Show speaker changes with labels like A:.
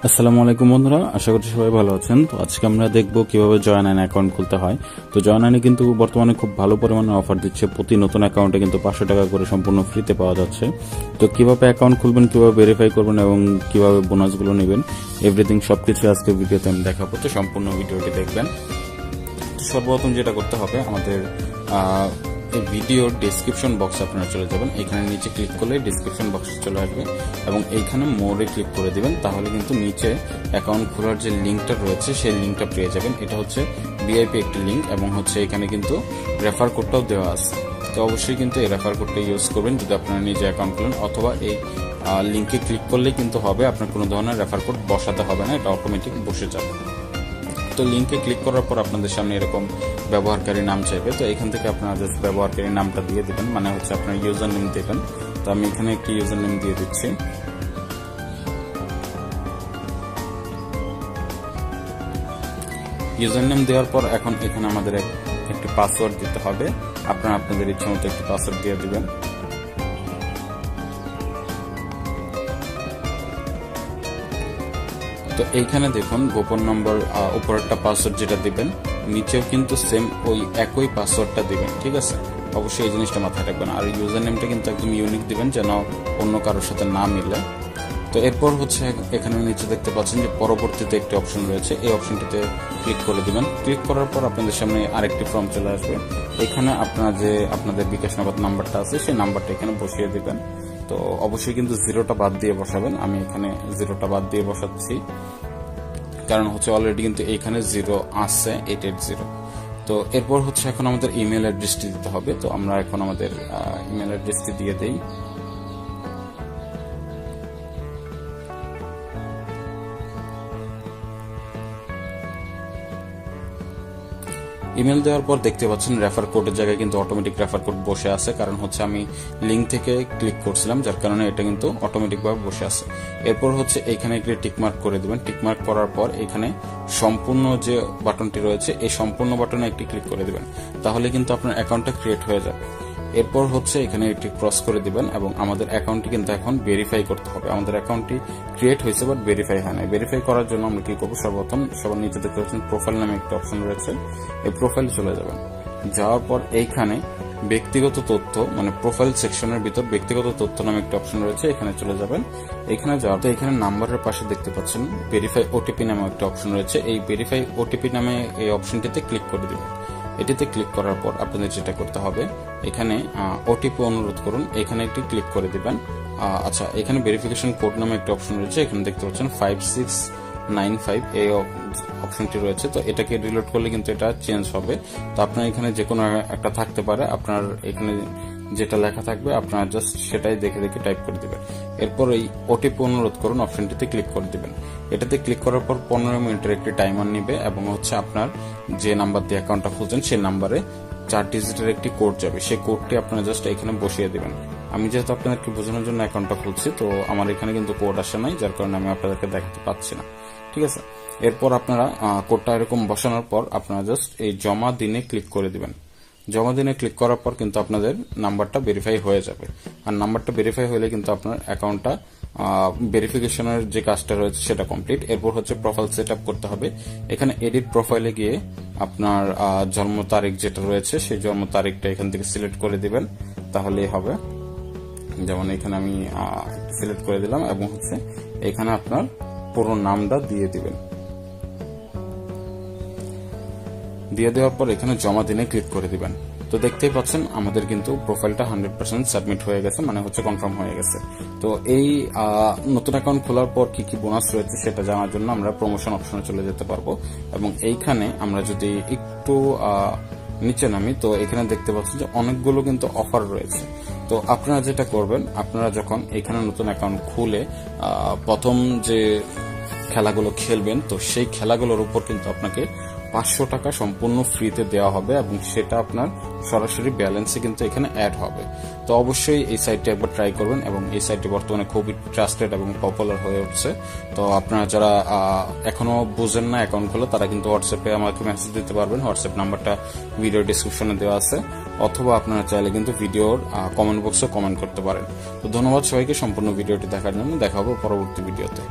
A: আসসালামু আলাইকুম বন্ধুরা, আশা করছি সবাই ভালো আছেন। তো আজকে আমরা দেখবো কিভাবে জয়নাইন অ্যাকাউন্ট খুলতে হয়। তো জয়নাইনে কিন্তু বর্তমানে খুব ভালো পরিমাণে অফার দিচ্ছে। প্রতি নতুন অ্যাকাউন্টে কিন্তু 500 টাকা করে সম্পূর্ণ ফ্রিতে পাওয়া যাচ্ছে। তো কিভাবে অ্যাকাউন্ট খুলবেন, কিভাবে ভেরিফাই করবেন এবং কিভাবে বোনাসগুলো নেবেন, এভরিথিং সবকিছু আজকে ভিডিওতে আমি দেখাবো। তো সম্পূর্ণ ভিডিওটি দেখবেন। সর্বপ্রথম যেটা করতে হবে, আমাদের এই ভিডিওর ডিসক্রিপশন বক্সে আপনারা চলে যাবেন। এখানে নিচে ক্লিক করলে ডিসক্রিপশন বক্সে চলে আসবে এবং এইখানে মোরে ক্লিক করে দিবেন। তাহলে কিন্তু নিচে অ্যাকাউন্ট খোলার যে লিঙ্কটা রয়েছে সেই লিঙ্কটা পেয়ে যাবেন। এটা হচ্ছে ভিআইপি একটি লিঙ্ক এবং হচ্ছে এখানে কিন্তু রেফার কোডটাও দেওয়া আছে। তো অবশ্যই কিন্তু এই রেফার কোডটা ইউজ করবেন যদি আপনারা নিজে অ্যাকাউন্ট খোলেন, অথবা এই লিঙ্কে ক্লিক করলেই কিন্তু হবে। আপনার কোনো ধরনের রেফার কোড বসাতে হবে না, এটা অটোমেটিক বসে যাবে। তো লিঙ্কে ক্লিক করার পর আপনাদের সামনে এরকম ব্যবহারকারী নাম চাইবে। তো এখান থেকে আপনারা জাস্ট ব্যবহারকারী নামটা দিয়ে দেবেন, মানে হচ্ছে আপনার ইউজার নেম দেবেন। তো আমি এখানে একটি ইউজার নেম দিয়ে দিচ্ছি। ইউজার নেম দেওয়ার পর এখন এখানে আমাদের একটি পাসওয়ার্ড দিতে হবে। আপনারা আপনাদের ইচ্ছা মতো একটি পাসওয়ার্ড দিয়ে দিবেন। তো এইখানে দেখুন গোপন নম্বর, উপরেরটা পাসওয়ার্ড যেটা দিবেন, নিচেও কিন্তু সেম ওই একই পাসওয়ার্ডটা দিবেন, ঠিক আছে? অবশ্যই এই জিনিসটা মাথায় রাখবেন। আর ইউজার নেমটা কিন্তু একদম ইউনিক দিবেন, যেন অন্য কারোর সাথে না মিলে। তো এরপর হচ্ছে এখানে নিচে দেখতে পাচ্ছেন যে পরবর্তীতে একটি অপশন রয়েছে, এই অপশনটিতে ক্লিক করে দিবেন। ক্লিক করার পর আপনাদের সামনে আরেকটি ফর্ম চলে আসবে। এখানে আপনাদের বিকাশ নগদ নাম্বারটা আছে সেই নাম্বারটা এখানে বসিয়ে দিবেন। তো অবশ্যই কিন্তু জিরোটা বাদ দিয়ে বসাবেন। আমি এখানে জিরোটা বাদ দিয়ে বসাচ্ছি, কারণ হচ্ছে অলরেডি কিন্তু এইখানে জিরো আসছে 880। তো এরপর হচ্ছে এখন আমাদের ইমেল অ্যাড্রেসটি দিতে হবে। তো আমরা এখন আমাদের ইমেল অ্যাড্রেসটি দিয়ে দেই। ইমেল দেওয়ার পর দেখতে পাচ্ছেন রেফার কোডের জায়গায় কিন্তু অটোমেটিক রেফার কোড বসে আছে, কারণ হচ্ছে আমি লিঙ্ক থেকে ক্লিক করছিলাম, যার কারণে এটা কিন্তু অটোমেটিকভাবে বসে আছে। এরপর হচ্ছে এখানে একটি টিকমার্ক করে দিবেন। টিকমার্ক করার পর এখানে সম্পূর্ণ যে বাটনটি রয়েছে এই সম্পূর্ণ বাটনে একটি ক্লিক করে দিবেন, তাহলে কিন্তু আপনার অ্যাকাউন্টটা ক্রিয়েট হয়ে যাবে। এরপর হচ্ছে এখানে একটি ক্রস করে দিবেন এবং আমাদের অ্যাকাউন্টটি কিন্তু এখন ভেরিফাই করতে হবে। আমাদের অ্যাকাউন্টটি ক্রিয়েট হয়েছে বাট ভেরিফাই হয় না। ভেরিফাই করার জন্য আমরা কি করবো, সর্বপ্রথম সবার নিচে দেখতে পাচ্ছেন প্রোফাইল নামে একটা অপশন রয়েছে, এই প্রোফাইলে চলে যাবেন। যাওয়ার পর এইখানে ব্যক্তিগত তথ্য, মানে প্রোফাইল সেকশনের ভিতর ব্যক্তিগত তথ্য নামে একটা অপশন রয়েছে, এখানে চলে যাবেন। এখানে যাওয়ার পর এখানে নাম্বারের পাশে দেখতে পাচ্ছেন ভেরিফাই ওটিপি নামে একটা অপশন রয়েছে, এই ভেরিফাই ওটিপি নামে এই অপশনটিতে ক্লিক করে দিবেন। এটিতে ক্লিক করার পর আপনাদের যেটা করতে হবে, এখানে ওটিপি অনুরোধ করুন, এখানে একটি ক্লিক করে দিবেন। আচ্ছা, এখানে ভেরিফিকেশন কোড নামে একটা অপশন রয়েছে, এখানে দেখতে পাচ্ছেন 5695 এই অপশনটি রয়েছে। তো এটাকে রিলোড করলে কিন্তু এটা চেঞ্জ হবে। তো আপনার এখানে যে কোনো একটা থাকতে পারে, আপনার এখানে যেটা লেখা থাকবে আপনারা জাস্ট সেটাই দেখে দেখে টাইপ করে দিবেন। এরপর এই ওটিপি অনুরোধ করুন অপশনটিতে ক্লিক করে দিবেন। এটাতে ক্লিক করার পর 15 মিনিটের একটি টাইমার নিবে এবং হচ্ছে আপনার যে নাম্বার দিয়ে অ্যাকাউন্টটা খুঁজছেন সেই নাম্বারে 4 ডিজিটের একটি কোড যাবে, সেই কোডটি আপনারা জাস্ট এখানে বসিয়ে দিবেন। আমি যেহেতু আপনাদেরকে বোঝানোর জন্য অ্যাকাউন্টটা খুলছি, তো আমার এখানে কিন্তু কোড আসে নাই, যার কারণে আমি আপনাদেরকে দেখাতে পাচ্ছি না, ঠিক আছে? এরপর আপনারা কোডটা এরকম বসানোর পর আপনারা জাস্ট এই জমা দিনে ক্লিক করে দিবেন। জমা দিনে ক্লিক করার পর কিন্তু আপনাদের নাম্বারটা ভেরিফাই হয়ে যাবে। আর নাম্বারটা ভেরিফাই হলে কিন্তু আপনার অ্যাকাউন্টটা ভেরিফিকেশনের যে কাজটা রয়েছে সেটা কমপ্লিট। এরপর হচ্ছে প্রোফাইল সেট আপ করতে হবে। এখানে এডিট প্রোফাইলে গিয়ে আপনার জন্ম তারিখ যেটা রয়েছে সেই জন্ম তারিখটা এখান থেকে সিলেক্ট করে দিবেন, তাহলেই হবে। যেমন এখানে আমি সিলেক্ট করে দিলাম এবং হচ্ছে এখানে আপনার পুরো নামটা দিয়ে দিবেন। দিয়ে দেওয়ার পর এখানে জমা দিনে ক্লিক করে দিবেন। তো দেখতেই পাচ্ছেন আমাদের কিন্তু প্রোফাইলটা 100% সাবমিট হয়ে গেছে, মানে হচ্ছে কনফার্ম হয়ে গেছে। তো এই নতুন অ্যাকাউন্ট খোলার পর কি কি বোনাস রয়েছে সেটা জানার জন্য আমরা প্রমোশন অপশনে চলে যেতে পারবো। এবং এইখানে আমরা যদি একটু নিচে নামি, তো এখানে দেখতে পাচ্ছেন যে অনেকগুলো কিন্তু অফার রয়েছে। তো আপনারা যেটা করবেন, আপনারা যখন এখানে নতুন অ্যাকাউন্ট খুলে প্রথম যে খেলাগুলো খেলবেন, তো সেই খেলাগুলোর উপর কিন্তু আপনাকে 500 টাকা সম্পূর্ণ ফ্রিতে দেওয়া হবে এবং সেটা আপনার সরাসরি ব্যালেন্সে কিন্তু এখানে অ্যাড হবে। তো অবশ্যই এই সাইটটি একবার ট্রাই করবেন এবং এই সাইটটি বর্তমানে খুবই ট্রাস্টেড এবং পপুলার হয়ে উঠছে। তো আপনারা যারা এখনো বুঝেন না অ্যাকাউন্ট খোলা, তারা কিন্তু হোয়াটসঅ্যাপে আমাকে মেসেজ দিতে পারবেন। হোয়াটসঅ্যাপ নাম্বারটা ভিডিও ডিসক্রিপশনে দেওয়া আছে, অথবা আপনারা চাইলে কিন্তু ভিডিওর কমেন্ট বক্সে কমেন্ট করতে পারেন। তো ধন্যবাদ সবাইকে সম্পূর্ণ ভিডিওটি দেখার জন্য। দেখা হবে পরবর্তী ভিডিওতে।